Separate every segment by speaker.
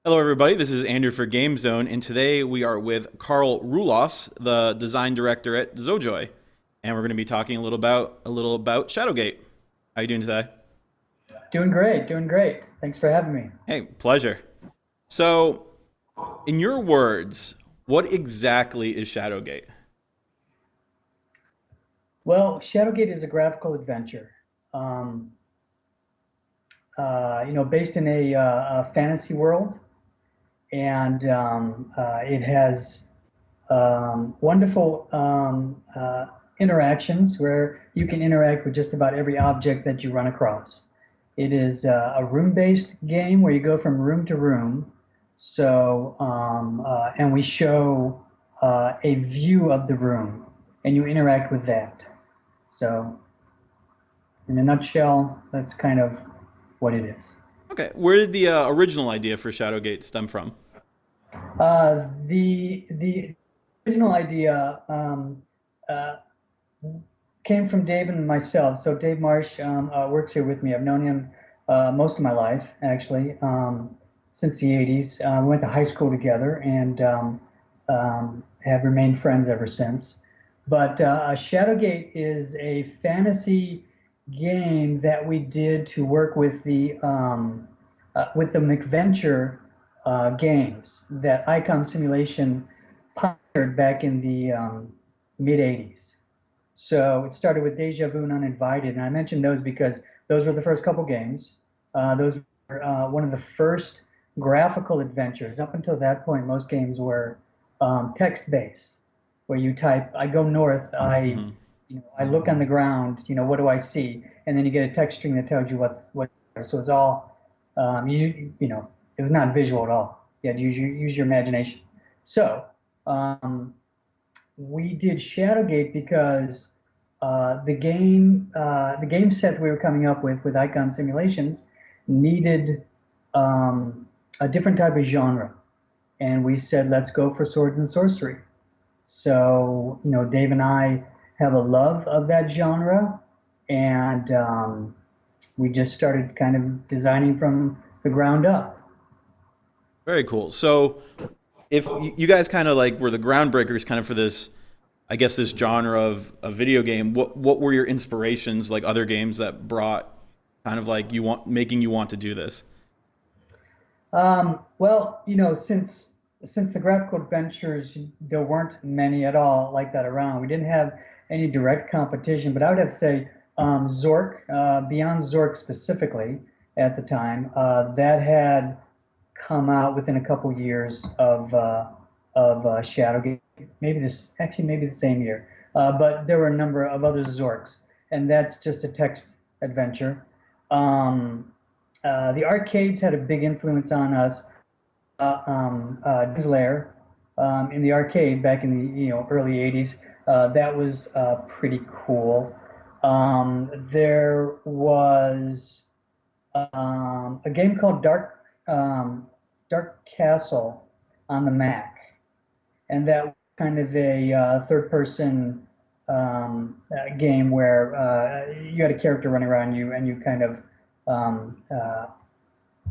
Speaker 1: Hello, everybody. This is Andrew for Game Zone, and today we are with Karl Roelofs, the design director at Zojoy, and we're going to be talking a little about Shadowgate. How you doing today?
Speaker 2: Doing great, doing great. Thanks for having me.
Speaker 1: Hey, pleasure. So, in your words, what exactly is Shadowgate?
Speaker 2: Well, Shadowgate is a graphical adventure, um, based in a fantasy world, and it has wonderful interactions where you can interact with just about every object that you run across. It is a room-based game where you go from room to room. And we show a view of the room, and you interact with that. So, in a nutshell, that's kind of what it is.
Speaker 1: Okay, where did the original idea for Shadowgate stem from?
Speaker 2: The original idea uh, came from Dave and myself. So Dave Marsh works here with me. I've known him most of my life, actually, since the 80s. We went to high school together and have remained friends ever since. But Shadowgate is a fantasy game that we did to work with the McVenture games that Icon Simulation pioneered back in the mid 80s. So it started with Deja Vu and Uninvited. And I mentioned those because those were the first couple games. Those were one of the first graphical adventures. Up until that point, most games were text-based, where you type, I go north,
Speaker 1: Hmm.
Speaker 2: I look on the ground, what do I see? And then you get a text string that tells you what. So it's all, it was not visual at all. You had to use your imagination. So um, we did Shadowgate because the game set we were coming up with Icon Simulations needed a different type of genre, and we said let's go for swords and sorcery. So Dave and I have a love of that genre, and we just started kind of designing from the ground up.
Speaker 1: Very cool. So, if you guys kind of like were the groundbreakers, kind of for this, I guess this genre of a video game. What were your inspirations, like other games that brought kind of like you want making you want to do this?
Speaker 2: Well, since the graphical adventures, there weren't many at all like that around. We didn't have any direct competition, but I would have to say Zork, Beyond Zork specifically at the time, that had come out within a couple years of Shadowgate. Maybe the same year. But there were a number of other Zorks, and that's just a text adventure. The arcades had a big influence on us. Lair in the arcade back in the early 80s. That was pretty cool. There was a game called Dark Castle on the Mac, and that was kind of a third-person game where you had a character running around you, and you kind of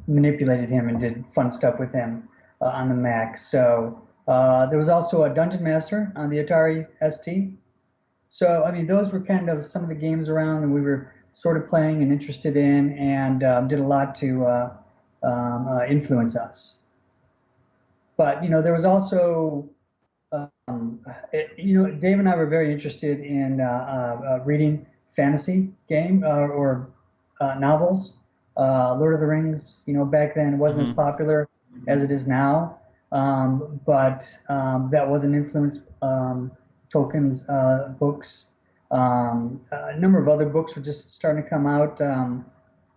Speaker 2: manipulated him and did fun stuff with him on the Mac. So there was also a Dungeon Master on the Atari ST. So I mean, those were kind of some of the games around, and we were sort of playing and interested in, and did a lot to influence us. But there was also Dave and I were very interested in reading fantasy or novels. Lord of the Rings, back then wasn't as
Speaker 1: Hmm.
Speaker 2: popular as it is now, but that was an influence. Tolkien's books, a number of other books were just starting to come out.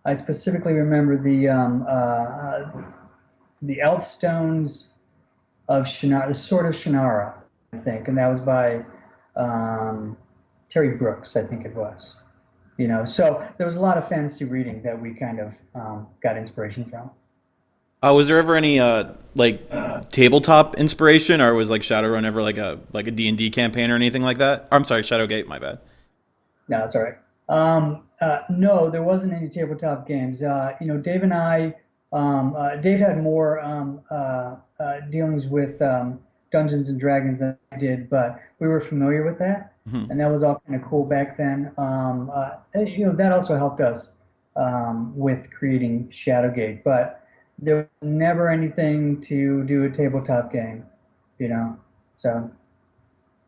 Speaker 2: I specifically remember the Elfstones of Shannara, the Sword of Shannara, I think, and that was by um, Terry Brooks, I think it was. So there was a lot of fantasy reading that we kind of got inspiration from.
Speaker 1: Was there ever any like tabletop inspiration, or was like Shadowrun ever like a D&D campaign or anything like that? I'm sorry, Shadowgate. My bad.
Speaker 2: No, that's all right. No, there wasn't any tabletop games. Dave and I Dave had more dealings with Dungeons and Dragons than I did, but we were familiar with that,
Speaker 1: Mhm.
Speaker 2: and that was all kind of cool back then. That also helped us with creating Shadowgate, but there was never anything to do a tabletop game, you know. So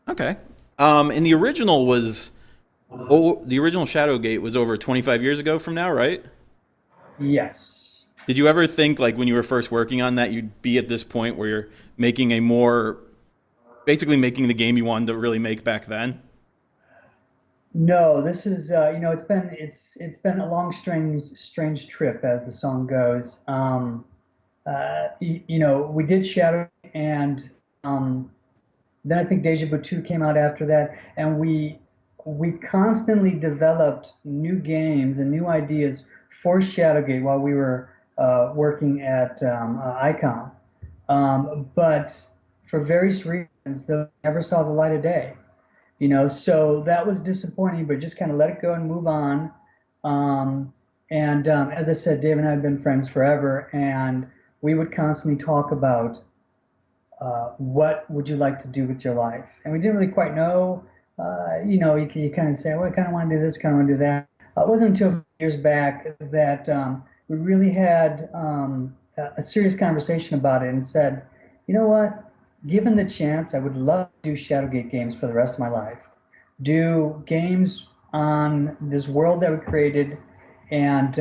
Speaker 1: Okay. And the original was the original Shadowgate was over 25 years ago from now, right?
Speaker 2: yes.
Speaker 1: Did you ever think, like, when you were first working on that, you'd be at this point where you're making a more, basically making the game you wanted to really make back then?
Speaker 2: No, this is it's been a long strange trip as the song goes. We did Shadow, and then I think Deja Vu 2 came out after that, and we constantly developed new games and new ideas for Shadowgate while we were working at Icon. But for various reasons, they never saw the light of day. So that was disappointing, but just kind of let it go and move on. And as I said, Dave and I have been friends forever, and we would constantly talk about what would you like to do with your life, and we didn't really quite know. You kind of say, well, I kind of want to do this, kind of want to do that. It wasn't until years back that we really had a serious conversation about it and said, you know what? Given the chance, I would love to do Shadowgate games for the rest of my life. Do games on this world that we created, and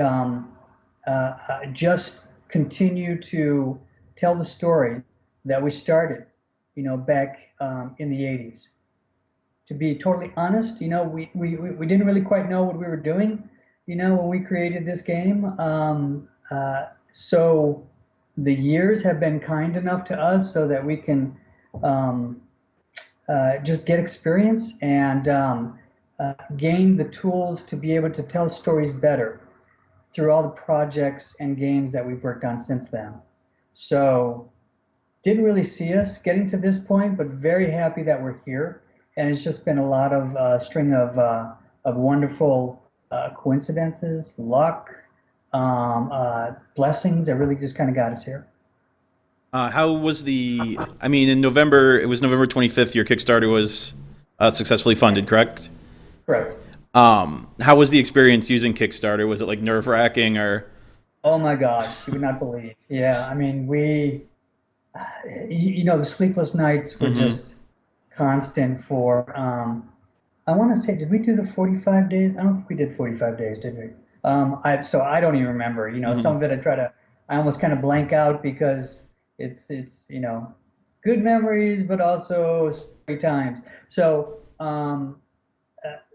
Speaker 2: just continue to tell the story that we started, back in the 80s. To be totally honest, we didn't really quite know what we were doing, when we created this game. So the years have been kind enough to us so that we can um, just get experience and gain the tools to be able to tell stories better through all the projects and games that we've worked on since then. So didn't really see us getting to this point, but very happy that we're here. And it's just been a lot of string of wonderful coincidences, luck, blessings that really just kind of got us here.
Speaker 1: How was I mean, in November, it was November 25th, your Kickstarter was successfully funded, correct?
Speaker 2: Correct.
Speaker 1: How was the experience using Kickstarter? Was it like nerve wracking or?
Speaker 2: Oh my God, you would not believe. Yeah, I mean, the sleepless nights were
Speaker 1: Hmm.
Speaker 2: just constant for, I want to say, did we do the 45 days? I don't think we did 45 days, did we? So I don't even remember, some
Speaker 1: Hmm.
Speaker 2: of it I almost kind of blank out because it's, good memories, but also scary times. So,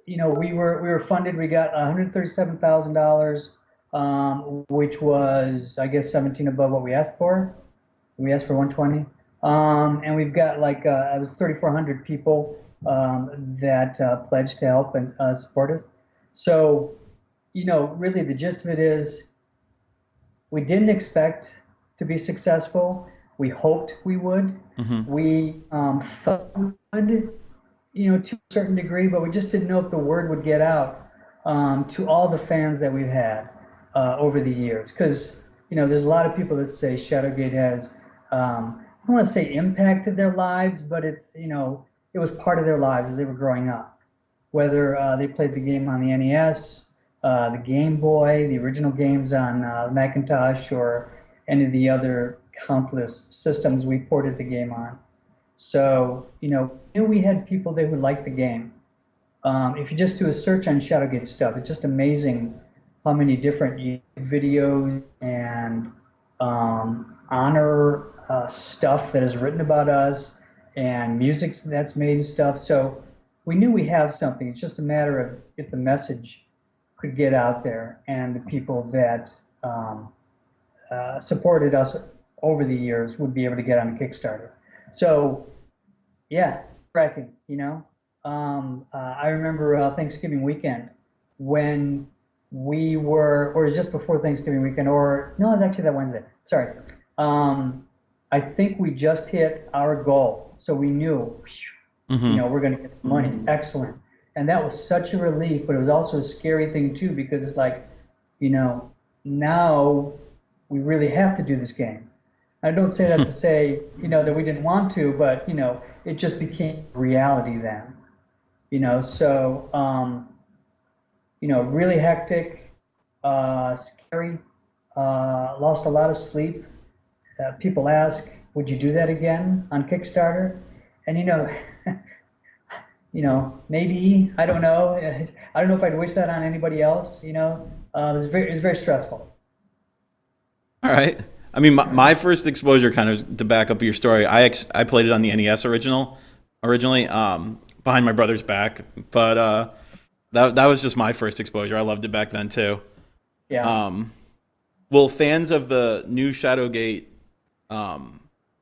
Speaker 2: we were funded. We got $137,000, which was, I guess, 17 above what we asked for. We asked for 120. And we've got like, it was 3,400 people that pledged to help and support us. So, really the gist of it is we didn't expect to be successful. We hoped we would.
Speaker 1: Hmm.
Speaker 2: We thought we would, to a certain degree, but we just didn't know if the word would get out to all the fans that we've had over the years. Because, there's a lot of people that say Shadowgate has, I don't want to say impacted their lives, but it was part of their lives as they were growing up. Whether they played the game on the NES, the Game Boy, the original games on Macintosh, or any of the other countless systems we ported the game on. So, knew we had people that would like the game. If you just do a search on Shadowgate stuff, it's just amazing how many different videos and honor stuff that is written about us and music that's made and stuff. So we knew we have something. It's just a matter of if the message could get out there and the people that supported us over the years would be able to get on a Kickstarter. So yeah, cracking, I remember Thanksgiving weekend when or just before Thanksgiving weekend, or no, it was actually that Wednesday. Sorry. I think we just hit our goal. So we knew,
Speaker 1: Hmm.
Speaker 2: we're going to get the money. Excellent. And that was such a relief, but it was also a scary thing too, because it's like, now we really have to do this game. I don't say that to say, that we didn't want to, but, it just became reality then, so, really hectic, scary, lost a lot of sleep. People ask, would you do that again on Kickstarter? And, maybe, I don't know. I don't know if I'd wish that on anybody else, it's very stressful.
Speaker 1: All right. I mean, my first exposure, kind of to back up your story, I played it on the NES originally, behind my brother's back, but that was just my first exposure. I loved it back then too.
Speaker 2: Yeah.
Speaker 1: Will fans of the new Shadowgate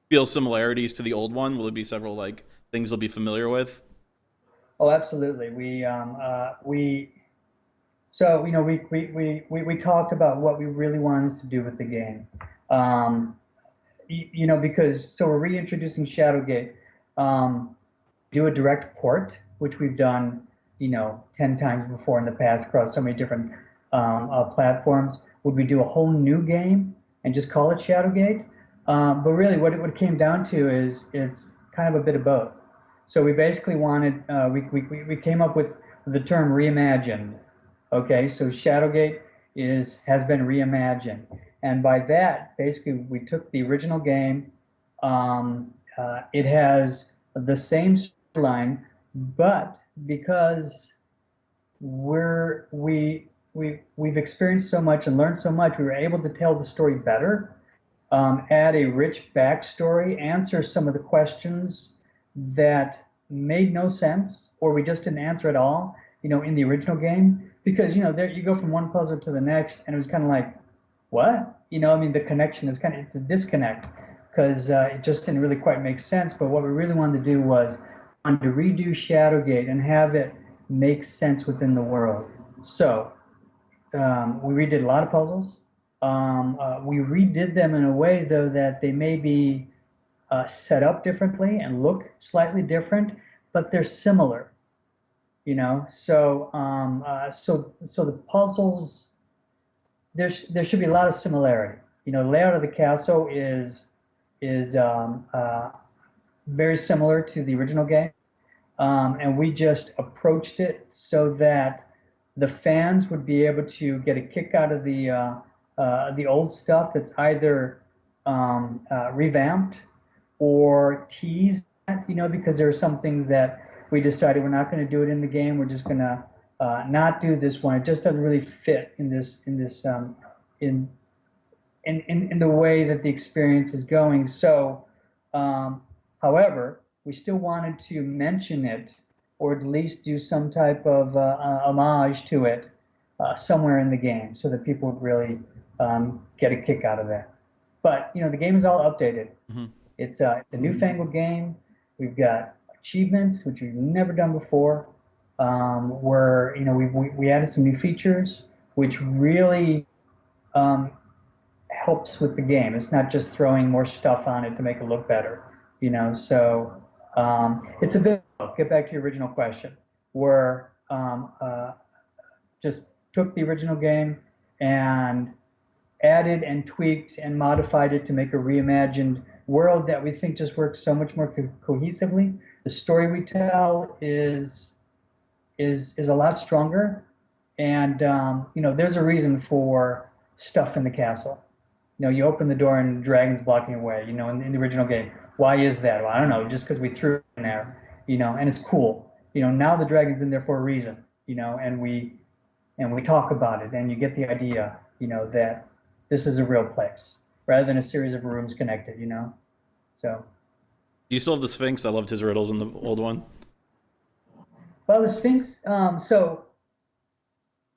Speaker 1: feel similarities to the old one? Will it be several like things they'll be familiar with?
Speaker 2: Oh, absolutely. So, we talked about what we really wanted to do with the game. Um, because so we're reintroducing Shadowgate. Do a direct port, which we've done, 10 times before in the past across so many different platforms. Would we do a whole new game and just call it Shadowgate? But really, what it came down to is it's kind of a bit of both. So we basically wanted, we came up with the term reimagined. Okay, so Shadowgate has been reimagined. And by that, basically, we took the original game. It has the same storyline, but because we've experienced so much and learned so much, we were able to tell the story better, add a rich backstory, answer some of the questions that made no sense or we just didn't answer at all, in the original game. Because, there you go from one puzzle to the next, and it was kind of like, what? I mean, the connection is it's a disconnect because it just didn't really quite make sense. But what we really wanted to do was to redo Shadowgate and have it make sense within the world. So we redid a lot of puzzles. We redid them in a way, though, that they may be set up differently and look slightly different, but they're similar. So so the puzzles, there should be a lot of similarity. The layout of the castle is very similar to the original game, and we just approached it so that the fans would be able to get a kick out of the old stuff that's either revamped or teased, because there are some things that we decided we're not going to do it in the game. We're just going to not do this one. It just doesn't really fit in in the way that the experience is going. So, however, we still wanted to mention it, or at least do some type of homage to it somewhere in the game, so that people would really get a kick out of that. But the game is all updated.
Speaker 1: Mm-hmm.
Speaker 2: It's a newfangled game. We've got achievements which we've never done before. Where we added some new features, which really helps with the game. It's not just throwing more stuff on it to make it look better. So it's a bit. Get back to your original question, where just took the original game and added and tweaked and modified it to make a reimagined world that we think just works so much more cohesively. The story we tell is a lot stronger, and there's a reason for stuff in the castle. You open the door and the dragon's blocking away. In the original game, why is that? Well, I don't know, just because we threw it in there. And it's cool. Now the dragon's in there for a reason. And we talk about it, and you get the idea. That this is a real place rather than a series of rooms connected. So.
Speaker 1: Do you still have the Sphinx? I loved his riddles in the old one.
Speaker 2: Well, the Sphinx, so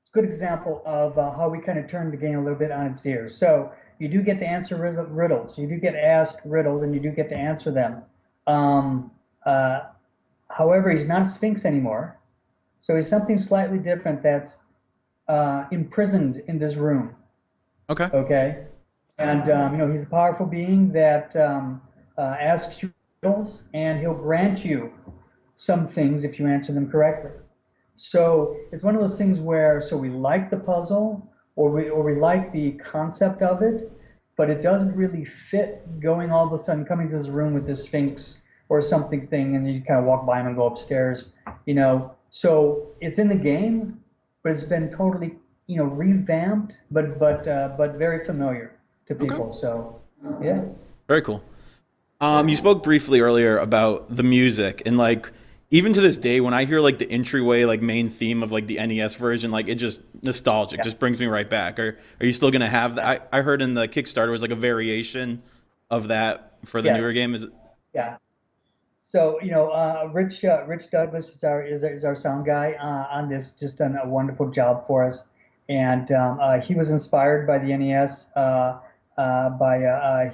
Speaker 2: it's a good example of how we kind of turned the game a little bit on its ear. So you do get to answer riddles. You do get asked riddles, and you do get to answer them. However, he's not a Sphinx anymore. So he's something slightly different that's imprisoned in this room.
Speaker 1: Okay.
Speaker 2: Okay. And, he's a powerful being that asks you riddles, and he'll grant you some things if you answer them correctly. So it's one of those things where, so we like the puzzle, or we like the concept of it, but it doesn't really fit going all of a sudden coming to this room with this Sphinx or something thing, and then you kind of walk by them and go upstairs, you know. So it's in the game, but it's been totally, you know, revamped, but very familiar to
Speaker 1: Okay.
Speaker 2: people. So yeah.
Speaker 1: Very cool. You spoke briefly earlier about the music, and like even to this day, when I hear like the entryway, like main theme of like the NES version, like it just nostalgic,
Speaker 2: Yeah.
Speaker 1: just brings me right back. Are you still gonna have that? I heard in the Kickstarter was like a variation of that for the newer
Speaker 2: Yes.
Speaker 1: game. Is it
Speaker 2: Yeah. So, you know, Rich Douglas is our sound guy on this. Just done a wonderful job for us, and he was inspired by the NES by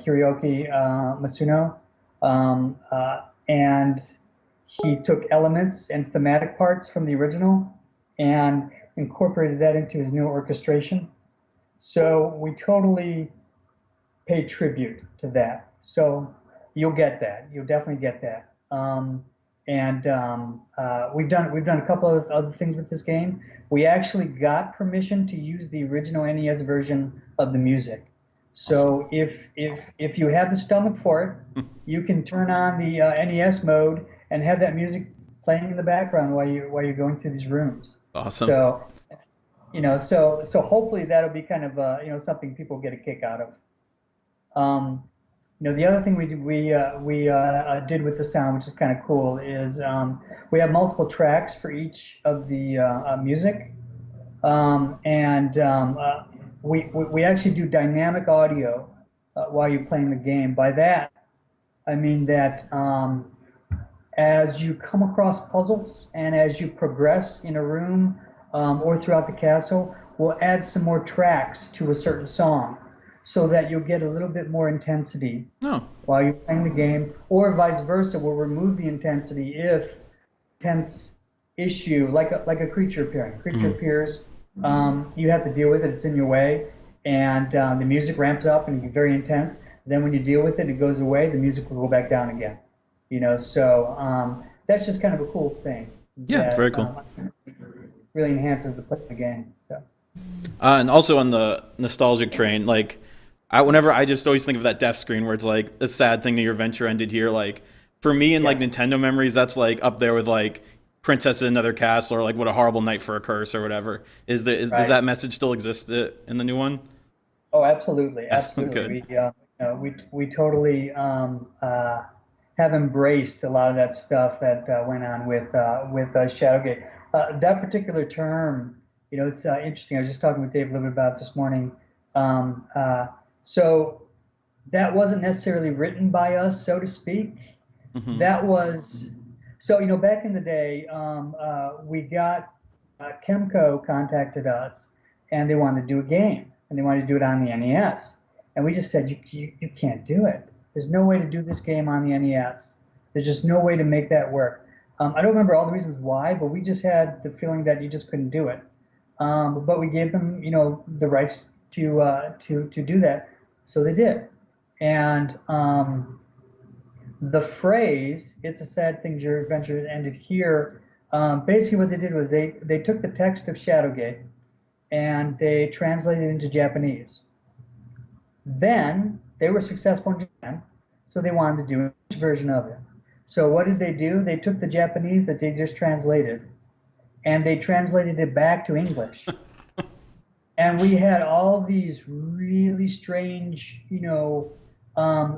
Speaker 2: Hiroki Masuno, and he took elements and thematic parts from the original and incorporated that into his new orchestration. So we totally pay tribute to that. So you'll get that. You'll definitely get that. And we've done a couple of other things with this game. We actually got permission to use the original NES version of the music.
Speaker 1: awesome?
Speaker 2: So if you have the stomach for it, you can turn on the NES mode and have that music playing in the background while you're going through these rooms.
Speaker 1: Awesome.
Speaker 2: So so hopefully that'll be kind of you know, something people get a kick out of. Um, you know, the other thing we did with the sound, which is kind of cool, is we have multiple tracks for each of the music, and we actually do dynamic audio while you're playing the game. By that, I mean that as you come across puzzles and as you progress in a room or throughout the castle, we'll add some more tracks to a certain song so that you'll get a little bit more intensity
Speaker 1: No.
Speaker 2: while you're playing the game, or vice versa. We'll remove the intensity if tense issue, like a creature appearing. Creature appears, you have to deal with it. It's in your way, and the music ramps up and it gets very intense. Then when you deal with it, it goes away. The music will go back down again. You know, so that's just kind of a cool thing
Speaker 1: Yeah, it's
Speaker 2: that
Speaker 1: very cool.
Speaker 2: really enhances the play of the game. So
Speaker 1: And also on the nostalgic train, like whenever I just always think of that death screen where it's like a sad thing that your adventure ended here. Like for me in like
Speaker 2: yes,
Speaker 1: Nintendo memories, that's like up there with like Princess in Another Castle or like What a Horrible Night for a Curse or whatever. Does
Speaker 2: right.
Speaker 1: that message still exist in the new one?
Speaker 2: Oh, absolutely, absolutely.
Speaker 1: Good.
Speaker 2: We totally have embraced a lot of that stuff that went on with Shadowgate. That particular term, you know, it's interesting. I was just talking with Dave a little bit about it this morning. Um, uh, so that wasn't necessarily written by us, so to speak.
Speaker 1: Hmm.
Speaker 2: That was so, you know, back in the day, we got Chemco contacted us, and they wanted to do a game, and they wanted to do it on the NES, and we just said you can't do it. There's no way to do this game on the NES. There's just no way to make that work. I don't remember all the reasons why, but we just had the feeling that you just couldn't do it. But we gave them, you know, the rights to do that, so they did, and the phrase "It's a sad thing your adventure ended here." Basically, what they did was they took the text of Shadowgate and they translated it into Japanese. Then they were successful in Japan, so they wanted to do an English version of it. So what did they do? They took the Japanese that they just translated and they translated it back to English. And we had all these really strange, you know,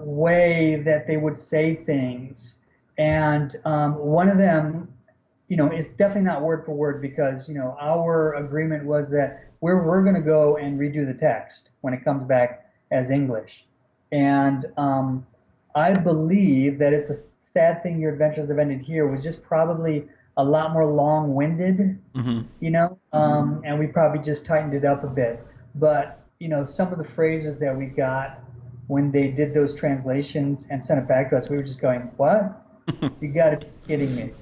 Speaker 2: way that they would say things. And one of them, you know, it's definitely not word for word because, you know, our agreement was that we're going to go and redo the text when it comes back as English. And I believe that it's a sad thing your adventures have ended here was just probably a lot more long-winded,
Speaker 1: Hmm.
Speaker 2: you know, and we probably just tightened it up a bit. But, you know, some of the phrases that we got when they did those translations and sent it back to us, we were just going, what? You got to be kidding me.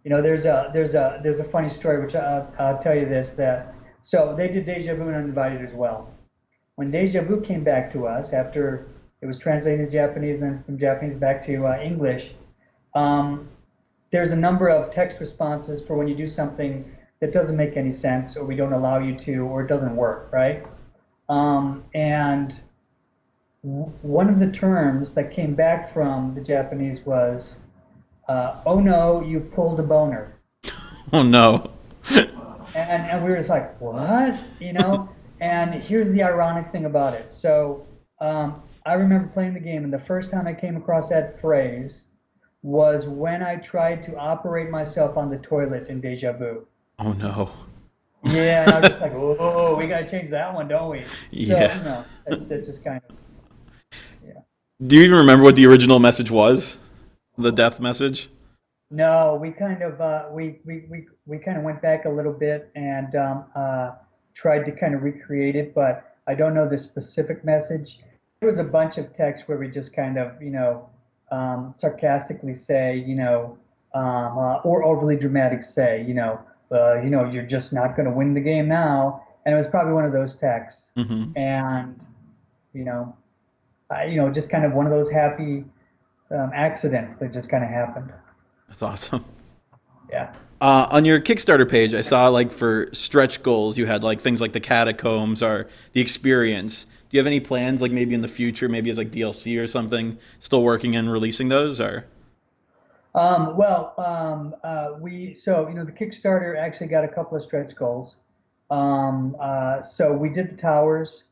Speaker 2: You know, there's a funny story, which I'll tell you this, that, so they did Deja Vu and Uninvited as well. When Deja Vu came back to us after it was translated to Japanese and then from Japanese back to English, um, there's a number of text responses for when you do something that doesn't make any sense or we don't allow you to or it doesn't work, right? And one of the terms that came back from the Japanese was, "Oh no, you pulled a boner."
Speaker 1: Oh no.
Speaker 2: And we were just like, what? And here's the ironic thing about it. So I remember playing the game, and the first time I came across that phrase was when I tried to operate myself on the toilet in Deja Vu.
Speaker 1: Oh no.
Speaker 2: Yeah, and I was just like, oh, we got to change that one, don't we? So,
Speaker 1: Yeah.
Speaker 2: it's just kind of, yeah.
Speaker 1: Do you even remember what the original message was? The death message?
Speaker 2: No, we kind of we kind of went back a little bit and tried to kind of recreate it, but I don't know the specific message. There was a bunch of text where we just kind of sarcastically say or overly dramatic say you're just not going to win the game now, and it was probably one of those texts,
Speaker 1: Hmm.
Speaker 2: and you know just kind of one of those happy accidents that just kind of happened.
Speaker 1: That's awesome.
Speaker 2: Yeah.
Speaker 1: On your Kickstarter page, I saw like for stretch goals, you had like things like the Catacombs or the experience. Do you have any plans, like maybe in the future, maybe as like DLC or something, still working and releasing those? Or
Speaker 2: the Kickstarter actually got a couple of stretch goals. So we did the towers,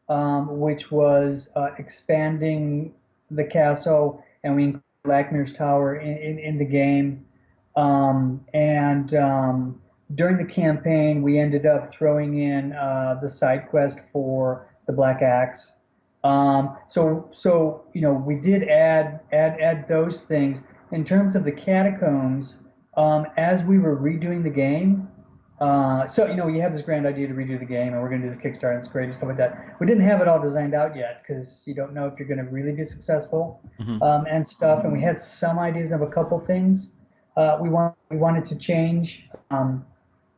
Speaker 2: which was expanding the castle, and we included Lackmir's Tower in the game. And During the campaign, we ended up throwing in the side quest for the Black Axe. We did add those things. In terms of the catacombs, as we were redoing the game, you have this grand idea to redo the game, and we're going to do this Kickstarter, and it's great and stuff like that. We didn't have it all designed out yet because you don't know if you're going to really be successful
Speaker 1: mhm.
Speaker 2: and stuff. And we had some ideas of a couple things we wanted to change,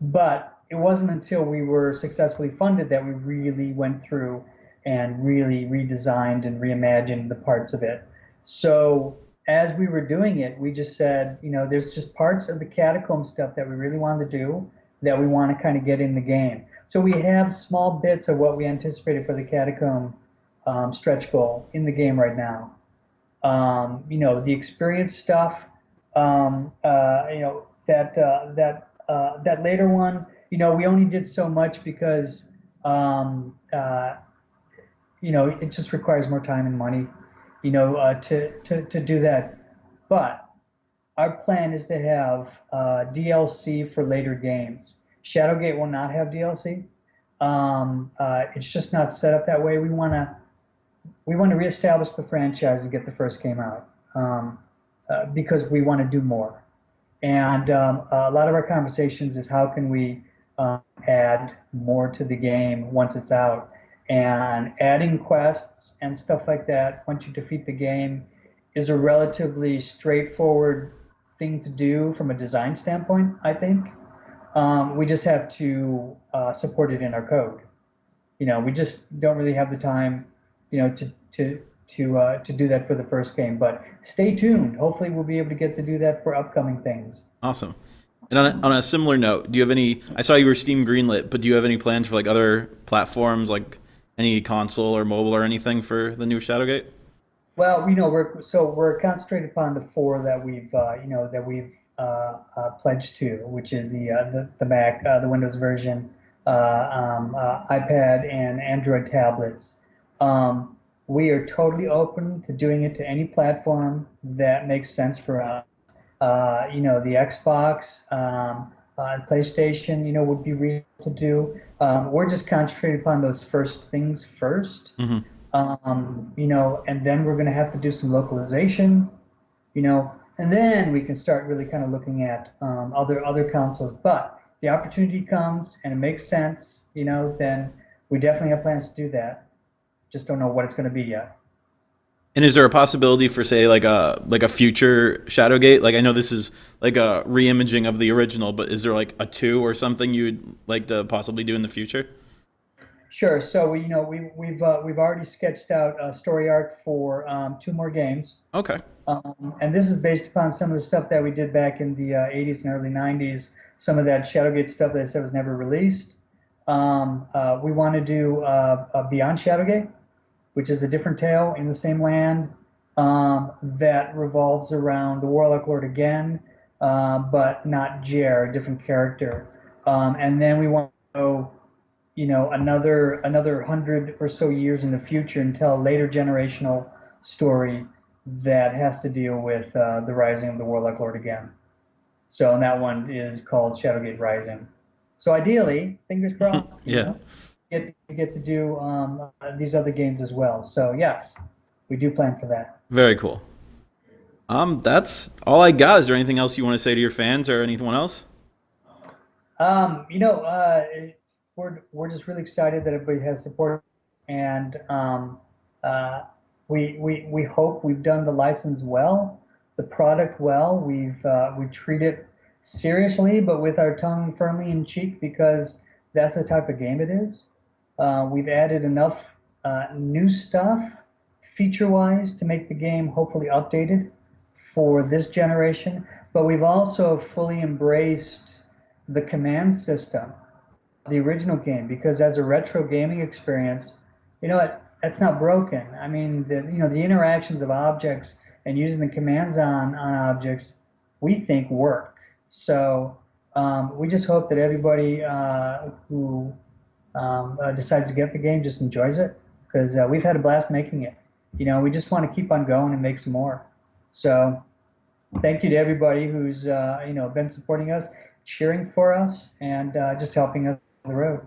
Speaker 2: but it wasn't until we were successfully funded that we really went through and really redesigned and reimagined the parts of it. So as we were doing it, we just said, there's just parts of the catacomb stuff that we really wanted to do that we want to kind of get in the game. So we have small bits of what we anticipated for the catacomb stretch goal in the game right now. The experience stuff, that later one, we only did so much because um, uh, it just requires more time and money, to do that. But our plan is to have DLC for later games. Shadowgate will not have DLC. It's just not set up that way. We want to reestablish the franchise and get the first game out because we want to do more. And a lot of our conversations is how can we add more to the game once it's out. And adding quests and stuff like that once you defeat the game is a relatively straightforward thing to do from a design standpoint, I think. We just have to support it in our code. We just don't really have the time, to do that for the first game. But stay tuned. Hopefully, we'll be able to get to do that for upcoming things.
Speaker 1: Awesome. And on a similar note, do you have any? I saw you were Steam greenlit, but do you have any plans for like other platforms, like any console or mobile or anything for the new Shadowgate?
Speaker 2: Well, we're concentrated upon the four that we've pledged to, which is the Mac, the Windows version, iPad, and Android tablets. We are totally open to doing it to any platform that makes sense for us. The Xbox, PlayStation, would be reasonable to do. We're just concentrated upon those first things first,
Speaker 1: Hmm.
Speaker 2: and then we're going to have to do some localization, and then we can start really kind of looking at other consoles. But the opportunity comes and it makes sense, then we definitely have plans to do that. Just don't know what it's going to be yet.
Speaker 1: And is there a possibility for, say, like a future Shadowgate? Like I know this is like a reimaging of the original, but is there like a two or something you'd like to possibly do in the future?
Speaker 2: Sure. So we've already sketched out a story arc for two more games.
Speaker 1: Okay.
Speaker 2: And this is based upon some of the stuff that we did back in the 80s and early 90s, some of that Shadowgate stuff that I said was never released. We want to do Beyond Shadowgate, which is a different tale in the same land that revolves around the Warlock Lord again, but not Jer, a different character. And then we want to go, another 100 or so years in the future and tell a later generational story that has to deal with the rising of the Warlock Lord again. So, and that one is called Shadowgate Rising. So ideally, fingers crossed,
Speaker 1: Yeah.
Speaker 2: get to do these other games as well. So yes, we do plan for that.
Speaker 1: Very cool. That's all I got. Is there anything else you want to say to your fans or anyone else?
Speaker 2: Um, you know, uh, we're just really excited that everybody has support, and we hope we've done the license well, the product well. We treat it seriously, but with our tongue firmly in cheek because that's the type of game it is. We've added enough new stuff feature-wise to make the game hopefully updated for this generation, but we've also fully embraced the command system of the original game because as a retro gaming experience, that's not broken. I mean, the interactions of objects and using the commands on objects, we think work. So we just hope that everybody who decides to get the game just enjoys it because we've had a blast making it. We just want to keep on going and make some more. So thank you to everybody who's been supporting us, cheering for us, and just helping us on the road.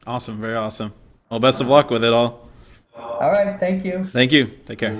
Speaker 1: Awesome. Very awesome. Well, best of luck with it all.
Speaker 2: All right, thank you.
Speaker 1: Thank you. Take care.